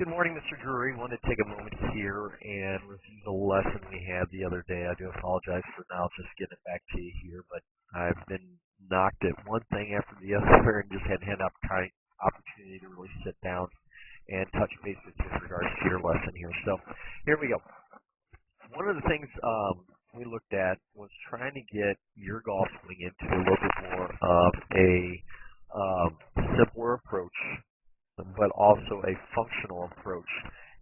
Good morning, Mr. Drury. Wanted to take a moment here and review the lesson we had the other day. I do apologize for now just getting it back to you here, but I've been knocked at one thing after the other and just hadn't had an opportunity to really sit down and touch base with you with regards to your lesson here. So here we go. One of the things we looked at was trying to get your golf swing into a little bit more of a simpler approach, but also a functional approach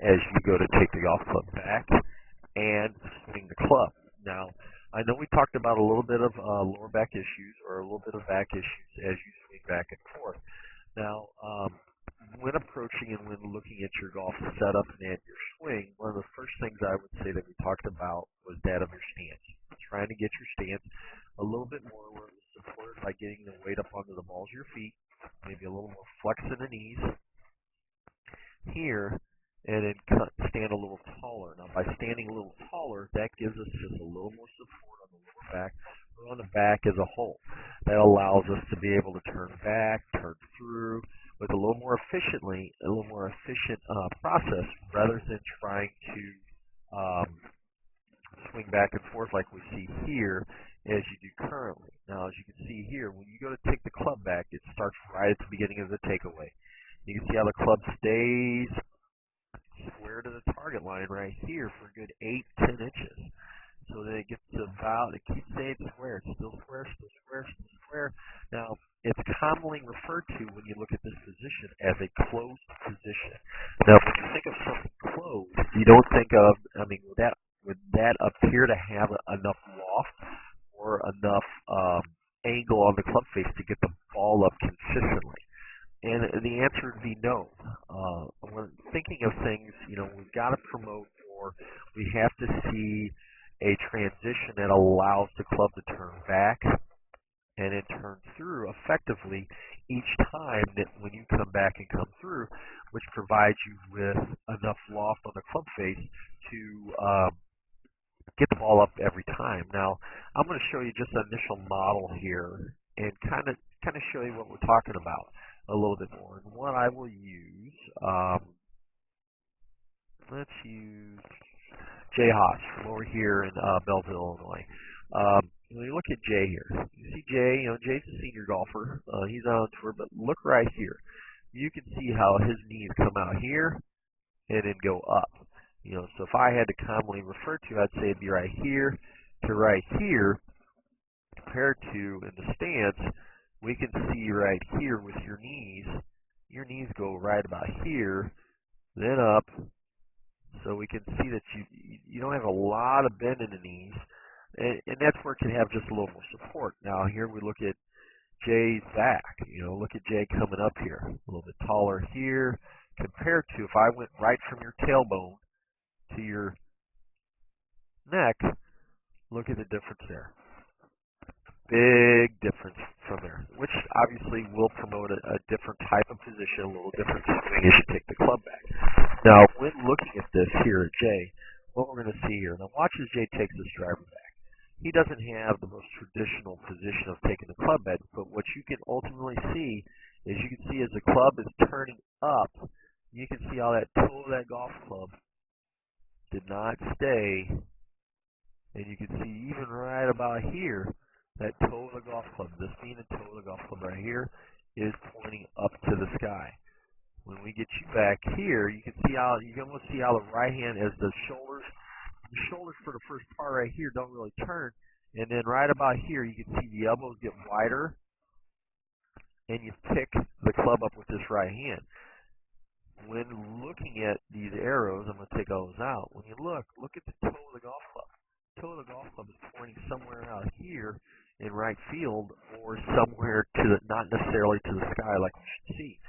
as you go to take the golf club back and swing the club. Now, I know we talked about a little bit of lower back issues or a little bit of back issues as you swing back and forth. Now, when approaching and when looking at your golf setup and your swing, one of the first things I would say that we talked about was that of your stance. Trying to get your stance a little bit more where it was supported by getting the weight up onto the balls of your feet, maybe a little more flex in the knees here, and then stand a little taller. Now, by standing a little taller, that gives us just a little more support on the lower back or on the back as a whole. That allows us to be able to turn back, turn through with a little more efficient process rather than trying to swing back and forth like we see here as you do currently. Now, as you can see here, when you go to take the club back, it starts right at the beginning of the takeaway. You can see how the club stays square to the target line right here for a good 8-10 inches. So then it gets to about, it keeps staying square. It's still square, still square, still square. Now, it's commonly referred to when you look at this position as a closed position. Now, when you think of something closed, you don't think of, would that appear to have enough loft or enough angle on the club face to get the ball up consistently? And the answer would be no. When thinking of things, we've got to promote, or we have to see a transition that allows the club to turn back and then turn through effectively each time that when you come back and come through, which provides you with enough loft on the club face to get the ball up every time. Now, I'm going to show you just an initial model here and kind of show you what we're talking about a little bit more. And what I will use, let's use Jay Haas from over here in Belleville, Illinois. When you look at Jay here, you see Jay, Jay's a senior golfer. He's on tour, but look right here. You can see how his knees come out here and then go up. So if I had to commonly refer to, I'd say it'd be right here to right here, compared to in the stance, we can see right here with your knees go right about here, then up, so we can see that you don't have a lot of bend in the knees, and that's where it can have just a little more support. Now here we look at Jay's back, look at Jay coming up here, a little bit taller here, compared to if I went right from your tailbone to your neck, look at the difference there. Big difference from there, which obviously will promote a different type of position, a little different swing as you take the club back. Now, when looking at this here at Jay, what we're going to see here, now watch as Jay takes this driver back. He doesn't have the most traditional position of taking the club back, but what you can ultimately see is you can see as the club is turning up, you can see how that toe of that golf club did not stay, and you can see even right about here, that toe of the golf club, this being the toe of the golf club right here, is pointing up to the sky. When we get you back here, you can almost see how the right hand, as the shoulders for the first part right here don't really turn, and then right about here, you can see the elbows get wider, and you pick the club up with this right hand. When looking at these arrows, I'm going to take all those out. When you look at the toe of the golf club. The toe of the golf club is pointing somewhere out here in right field, or somewhere not necessarily to the sky like you should see.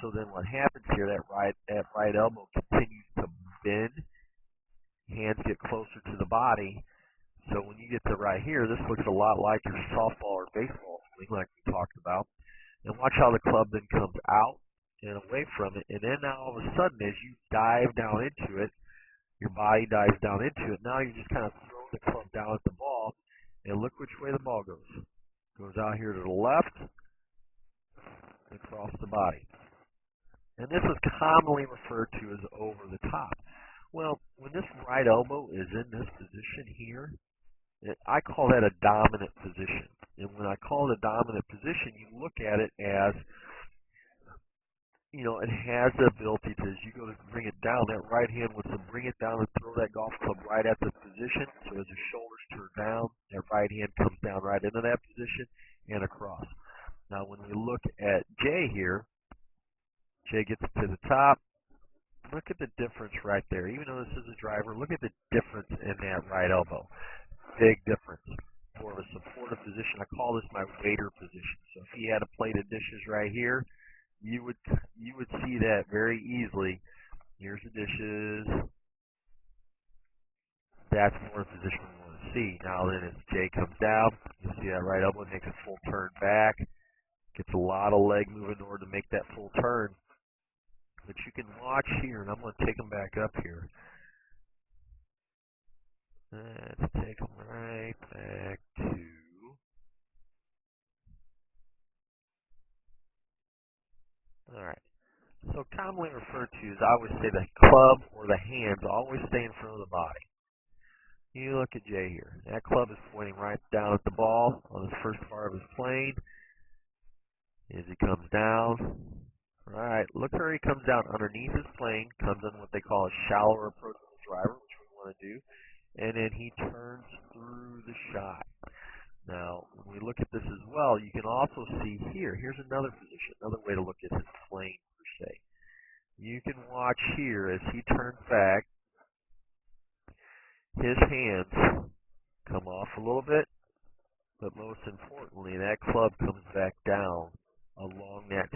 So then what happens here, that right elbow continues to bend, hands get closer to the body. So when you get to right here, this looks a lot like your softball or baseball swing like we talked about. And watch how the club then comes out and away from it. And then now all of a sudden, as you dive down into it, your body dives down into it. Now you just kind of throw the club down at the ball, and look which way the ball goes. Goes out here to the left, across the body. And this is commonly referred to as over the top. Well, when this right elbow is in this position here, I call that a dominant position. And when I call it a dominant position, you look at it as, it has the ability to, as you go to bring it down, that right hand wants to bring it down and throw that golf club right at the position. So as the shoulders turn down, that right hand comes down right into that position and across. Now when we look at Jay here, Jay gets to the top. Look at the difference right there. Even though this is a driver, look at the difference in that right elbow. Big difference. More of a supportive position. I call this my waiter position. So if he had a plate of dishes right here, you would see that very easily. Here's the dishes. That's more of a position we want to see. Now then as Jay comes down, you'll see that right elbow makes a full turn back. Gets a lot of leg movement in order to make that full turn. But you can watch here, and I'm going to take them back up here. Let's take them right back to... Alright. So commonly referred to as, I always say, the club or the hands always stay in front of the body. You look at Jay here. That club is pointing right down at the ball on the first part of his plane. As he comes down. Alright, look where he comes down underneath his plane, comes in what they call a shallower approach to the driver, which we want to do. And then he turns through the shot. Now, when we look at this as well, you can also see here, here's another position, another way to look at his plane per se. You can watch here as he turns back, his hands come off a little bit, but most importantly, that club comes back down along that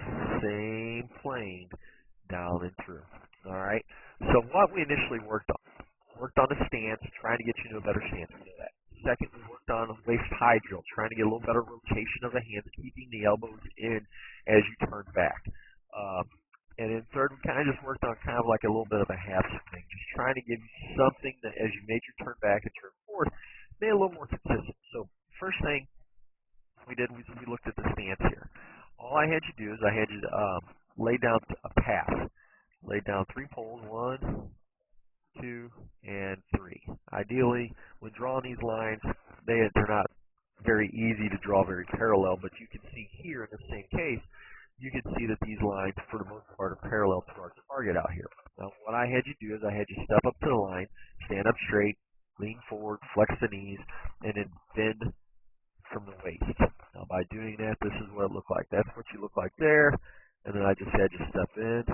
same plane down and through. Alright, so what we initially worked on the stance, trying to get you to a better stance. We know that. Second, we worked on a waist high drill, trying to get a little better rotation of the hands, keeping the elbows in as you turn back. And then third, we kind of just worked on kind of like a little bit of a half swing, just trying to give you something that as you made your turn back and turn forward, made it a little more consistent. So first thing we did was we looked at the stance here. All I had you do is I had you lay down a path. Lay down 3 poles, 1, 2, and 3. Ideally, when drawing these lines, they're not very easy to draw very parallel, but you can see here in the same case, you can see that these lines, for the most part, are parallel to our target out here. Now, what I had you do is I had you step up to the line, stand up straight, lean forward, flex the knees, and then bend from the waist. Now, by doing that, this is what it looked like. That's what you look like there, and then I just had you step in.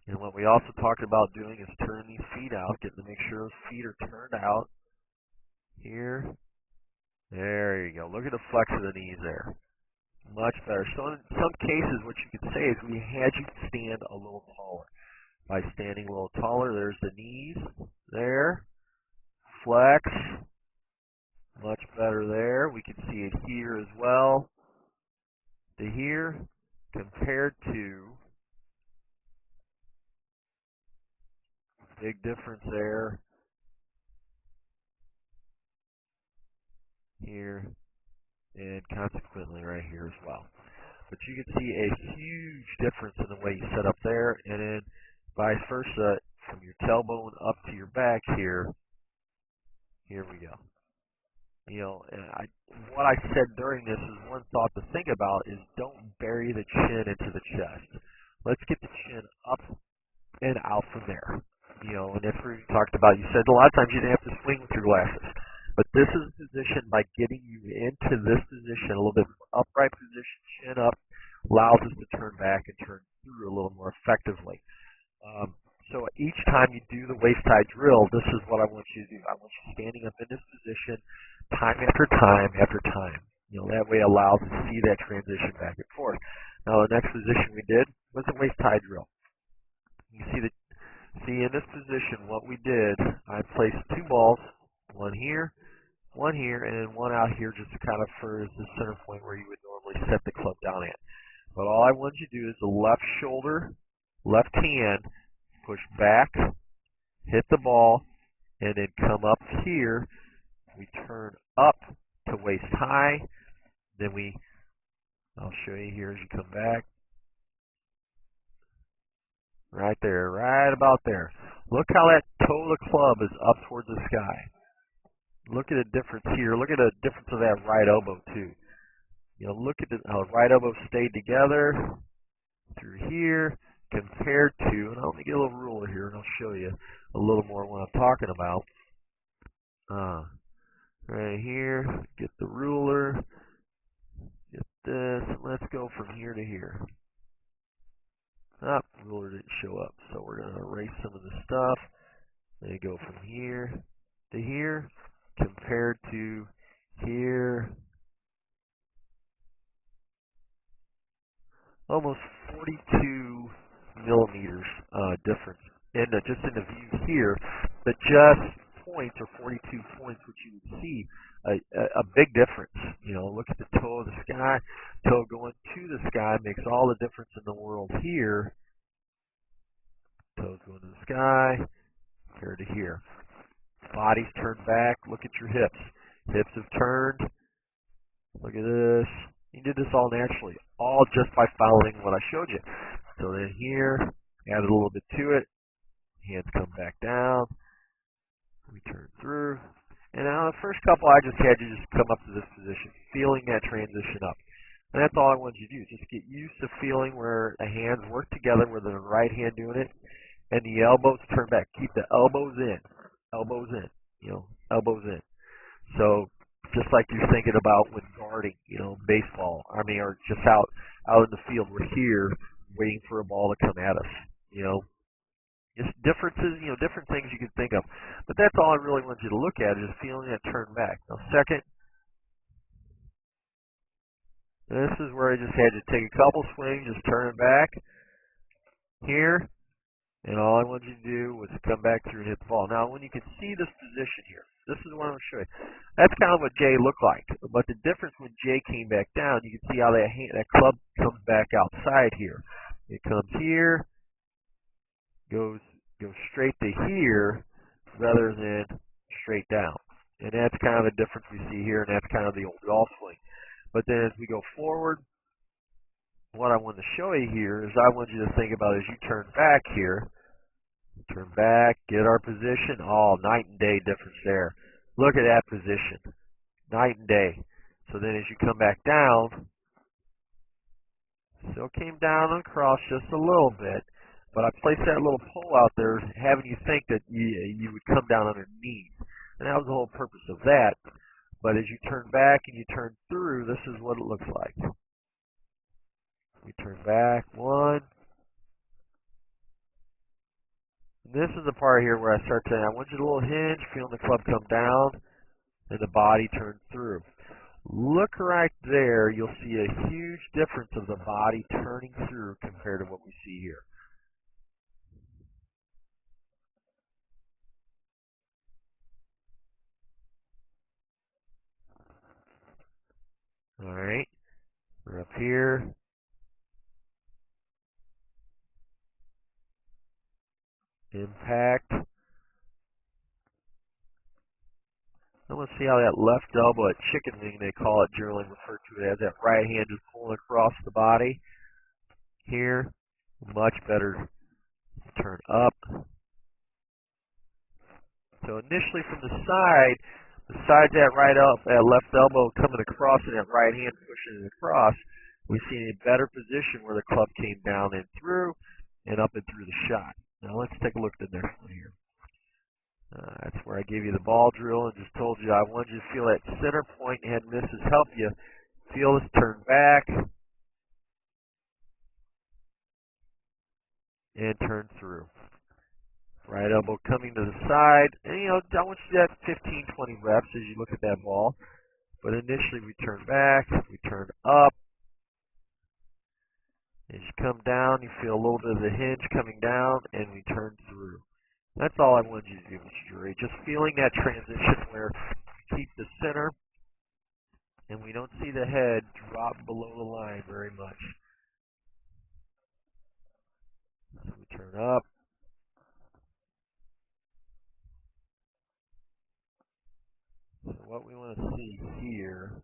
And what we also talked about doing is turn these feet out, getting to make sure those feet are turned out. Here. There you go. Look at the flex of the knees there. Much better. So in some cases, what you could say is we had you stand a little taller. By standing a little taller, there's the knees. There. Flex. Much better there. We can see it here as well. To here, compared to... Big difference there. Here. And consequently right here as well. But you can see a huge difference in the way you set up there, and then vice versa from your tailbone up to your back here. Here we go. And what I said during this is one thought to think about is don't bury the chin into the chest. Let's get the chin up and out from there. And that's where you talked about, you said a lot of times you didn't have to swing with your glasses. But this is a position, by getting you into this position, a little bit more upright position, chin up, allows us to turn back and turn through a little more effectively. So each time you do the waist high drill, this is what I want you to do. I want you standing up in this position time after time after time. That way it allows us to see that transition back and forth. Now the next position we did was the waist high drill. You see in this position what we did, I placed 2 balls, one here, and then one out here just to kind of for the center point where you would normally set the club down at. But all I want you to do is the left shoulder, left hand, push back, hit the ball, and then come up here. We turn up to waist high, then we I'll show you here as you come back. Right there, right about there. Look how that toe of the club is up towards the sky. Look at the difference here. Look at the difference of that right elbow too. You know, look at how the right elbow stayed together through here compared to, and let me get a little ruler here and I'll show you a little more what I'm talking about. Right here, get the ruler, get this, and let's go from here to here. Ruler didn't show up, so we're going to erase some of the stuff. Then go from here to here compared to here. Almost 42 millimeters difference in just in the view here, but just points or 42 points, which you would see a big difference. You know, look at the toe of the sky. Toe going to the sky makes all the difference in the world here. Toes going to the sky compared to here. Body's turned back. Look at your hips. Hips have turned. Look at this. You did this all naturally, all just by following what I showed you. So then here, add a little bit to it. Hands come back down. We turn through. And now the first couple I just had you just come up to this position, feeling that transition up. And that's all I wanted you to do. Just get used to feeling where the hands work together, where the right hand doing it, and the elbows turn back. Keep the elbows in. Elbows in. You know, elbows in. So just like you're thinking about when guarding, you know, baseball, or just out in the field, we're here waiting for a ball to come at us, you know. Just differences, you know, different things you can think of. But that's all I really want you to look at is feeling that turn back. Now, second, this is where I just had to take a couple swings, just turn it back here. And all I wanted you to do was come back through and hit the ball. Now, when you can see this position here, this is what I'm going to show you. That's kind of what Jay looked like. But the difference when Jay came back down, you can see how that club comes back outside here. It comes here, goes straight to here rather than straight down. And that's kind of the difference we see here, and that's kind of the old golf swing. But then as we go forward, what I want to show you here is I want you to think about as you turn back here, turn back, get our position. Oh, night and day difference there. Look at that position. Night and day. So then as you come back down, still came down and across just a little bit, but I placed that little pole out there having you think that you would come down on your knees. And that was the whole purpose of that. But as you turn back and you turn through, this is what it looks like. We turn back, one. And this is the part here where I start saying, I want you to a little hinge, feeling the club come down, and the body turn through. Look right there, you'll see a huge difference of the body turning through compared to what we see here. All right, we're up here. Impact. I want to see how that left elbow, that chicken wing they call it, generally referred to it as, that right hand is pulling across the body. Here, much better turn up. So initially from the side that that left elbow coming across and that right hand pushing it across, we see a better position where the club came down and through and up and through the shot. Now let's take a look at the next one here. That's where I gave you the ball drill and just told you I wanted you to feel that center point, and having this has helped you feel this turn back and turn through. Right elbow coming to the side, and you know, I want you to have 15, 20 reps as you look at that ball. But initially we turn back, we turn up. As you come down, you feel a little bit of the hinge coming down, and we turn through. That's all I wanted you to do, Mr. Drury. Just feeling that transition where we keep the center, and we don't see the head drop below the line very much. So we turn up. So what we want to see here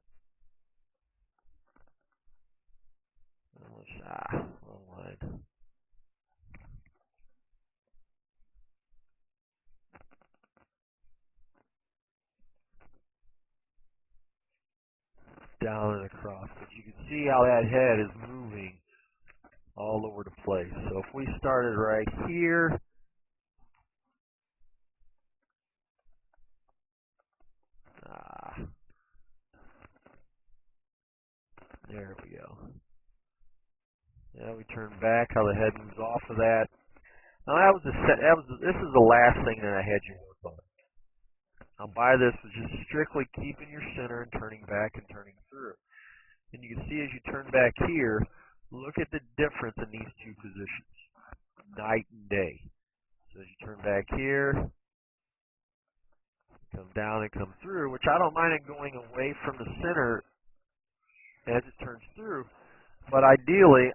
down and across. But you can see how that head is moving all over the place. So if we started right here, there we go. Yeah, we turn back, how the head moves off of that. Now this is the last thing that I had you work on. Now by this was just strictly keeping your center and turning back and turning through. And you can see as you turn back here, look at the difference in these two positions, night and day. So as you turn back here, come down and come through, which I don't mind it going away from the center as it turns through, but ideally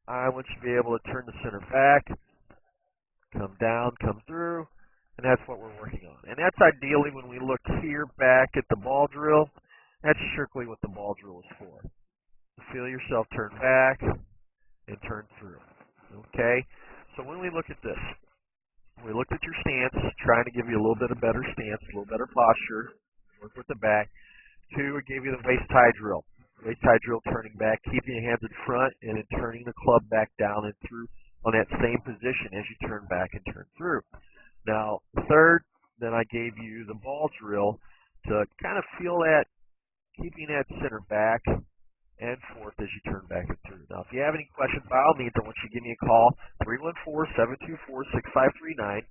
I want you to be able to turn the center back, come down, come through, and that's what we're working on. And that's ideally when we look here back at the ball drill, that's strictly what the ball drill is for. Feel yourself turn back and turn through. Okay? So when we look at this, we looked at your stance, trying to give you a little bit of better stance, a little better posture, work with the back. 2, it gave you the waist tie drill. Waist tie drill, turning back, keeping your hands in front, and then turning the club back down and through on that same position as you turn back and turn through. Now, 3rd, then I gave you the ball drill to kind of feel that, keeping that center back, and 4th as you turn back and through. Now, if you have any questions, by all means, I want you to give me a call, 314-724-6539,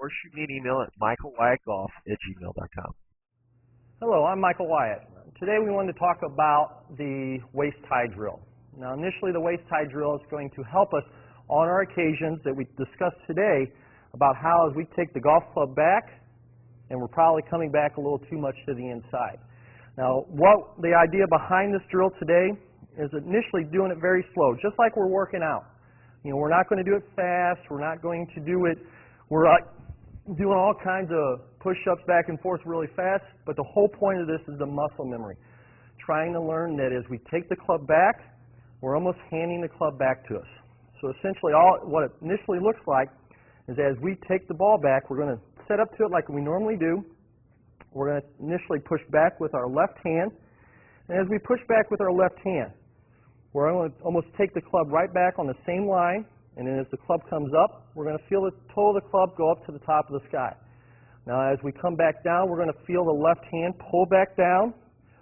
or shoot me an email at michaelwyattgolf@gmail.com. Hello, I'm Michael Wyatt. Today we wanted to talk about the waist tie drill. Now initially the waist tie drill is going to help us on our occasions that we discussed today about how as we take the golf club back and we're probably coming back a little too much to the inside. Now what the idea behind this drill today is initially doing it very slow, just like we're working out. You know, we're not going to do it fast, we're not going to do it, we're like doing all kinds of push-ups back and forth really fast, but the whole point of this is the muscle memory. Trying to learn that as we take the club back, we're almost handing the club back to us. So essentially what it initially looks like is as we take the ball back, we're going to set up to it like we normally do. We're going to initially push back with our left hand, and as we push back with our left hand, we're going to almost take the club right back on the same line. And then as the club comes up, we're going to feel the toe of the club go up to the top of the sky. Now as we come back down, we're going to feel the left hand pull back down.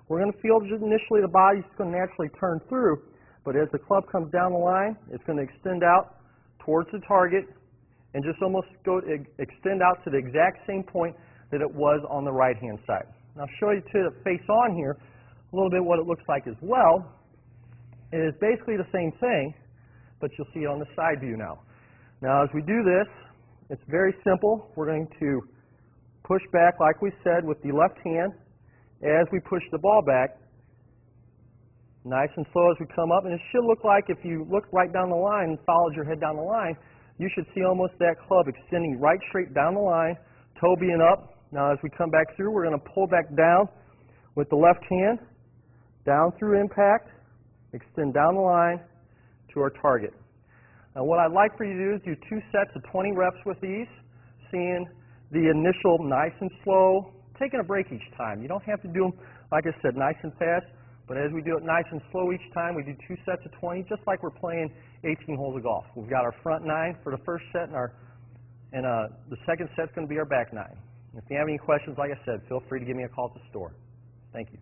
We're going to feel just initially the body's going to naturally turn through, but as the club comes down the line, it's going to extend out towards the target and just almost extend out to the exact same point that it was on the right-hand side. Now I'll show you to the face on here a little bit what it looks like as well. It is basically the same thing, but you'll see it on the side view now. Now as we do this, it's very simple. We're going to push back like we said with the left hand as we push the ball back, nice and slow as we come up, and it should look like if you look right down the line and followed your head down the line, you should see almost that club extending right straight down the line, toe being up. Now as we come back through, we're going to pull back down with the left hand, down through impact, extend down the line to our target. Now what I'd like for you to do is do 2 sets of 20 reps with these, seeing the initial nice and slow, taking a break each time. You don't have to do them, like I said, nice and fast, but as we do it nice and slow each time, we do 2 sets of 20, just like we're playing 18 holes of golf. We've got our front 9 for the first set, and the second set's going to be our back 9. If you have any questions, like I said, feel free to give me a call at the store. Thank you.